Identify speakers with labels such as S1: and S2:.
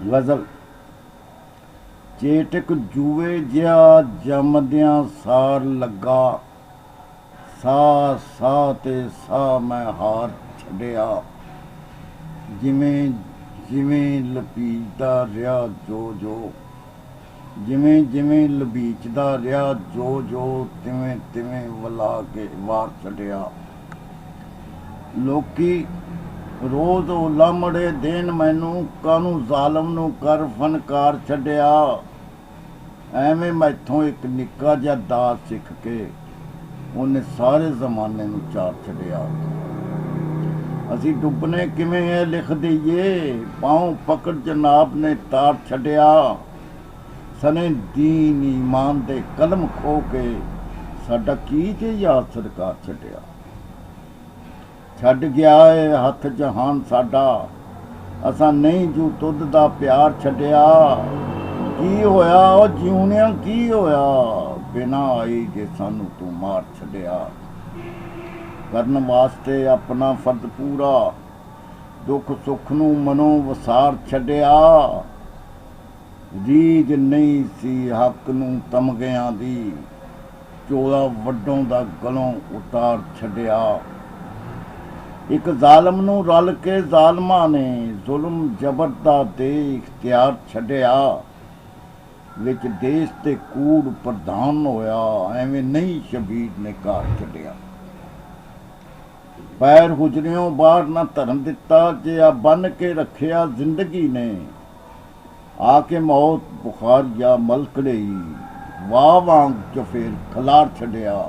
S1: गज़ल। चेटक जूए जिया जमदियां सार लगा, सा सा ते सा मैं हार छड्डिया, जिमें जिमें लपीचदा रिहा जो जो, जिमें जिमें लबीचदा रिहा जो जो, तिवें तिवें वला के वार छड्डिया। लोकी रोज़ उलामड़े देन मैनू, कानू ਜ਼ਾਲਮ ਨੂੰ कर फनकार छड्डिया। ਐਵੇਂ ਮੈਥੋਂ ਇੱਕ ਨਿੱਕਾ ਜਿਹਾ ਦਾਸ ਸਿੱਖ ਕੇ ਉਹਨੇ ਸਾਰੇ ਜ਼ਮਾਨੇ ਨੂੰ ਚਾਰ ਛੱਡਿਆ। ਅਸੀਂ ਡੁੱਬਨੇ ਕਿਵੇਂ ਐ ਲਿਖ ਦਈਏ, ਪਾਉ ਪਕੜ ਜਨਾਬ ਨੇ ਤਾਰ ਛੱਡਿਆ। ਸਨੇ ਦੀਨ ਈਮਾਨ ਦੇ ਕਲਮ ਖੋ ਕੇ ਸਾਡਾ ਕੀ ਜੇ ਯਾਦ ਸਰਕਾਰ ਛੱਡਿਆ। ਛੱਡ ਗਿਆ ਏ ਹੱਥ ਜਹਾਨ ਸਾਡਾ, ਅਸਾਂ ਨਹੀਂ ਜੂ ਤੁਧ ਦਾ ਪਿਆਰ ਛੱਡਿਆ। ਕੀ ਹੋਇਆ ਉਹ ਜਿਉਣਿਆਂ, ਕੀ ਹੋਇਆ ਬਿਨਾਂ ਆਈ ਜੇ ਸਾਨੂੰ ਤੂੰ ਮਾਰ ਛੱਡਿਆ। ਕਰਨ ਵਾਸਤੇ ਆਪਣਾ ਫਰਜ਼ ਪੂਰਾ, ਦੁੱਖ ਸੁੱਖ ਨੂੰ ਮਨੋਂ ਵਸਾਰ ਛੱਡਿਆ। ਰੀਝ ਨਹੀਂ ਸੀ ਹੱਕ ਨੂੰ ਤਮਗਿਆਂ ਦੀ, ਚੋਲਾ ਵੱਡੋਂ ਦਾ ਗਲੋਂ ਉਤਾਰ ਛੱਡਿਆ। ਇੱਕ ਜ਼ਾਲਮ ਨੂੰ ਰਲ ਕੇ ਜ਼ਾਲਮਾਂ ਨੇ ਜ਼ੁਲਮ ਜ਼ਬਰ ਦਾ ਦੇ ਇਖਤਿਆਰ ਛੱਡਿਆ। ਵਿੱਚ ਦੇਸ਼ ਤੇ ਕੂੜ ਪ੍ਰਧਾਨ ਹੋਇਆ, ਐਵੇਂ ਨਹੀਂ ਸ਼ਬੀਰ ਨੇ ਘਰ ਛੱਡਿਆ। ਪੈਰ ਹੁਜਰਿਓਂ ਬਾਹਰ ਨਾ ਧਰਨ ਦਿੱਤਾ, ਜੇ ਆ ਬੰਨ ਕੇ ਰੱਖਿਆ ਜ਼ਿੰਦਗੀ ਨੇ। ਆ ਕੇ ਮੌਤ ਬੁਖਾਰ ਜਾਂ ਮਲਕ ਲਈ, ਵਾਹ ਵਾਂਗ ਚ ਫੇਰ ਖਲਾਰ ਛੱਡਿਆ।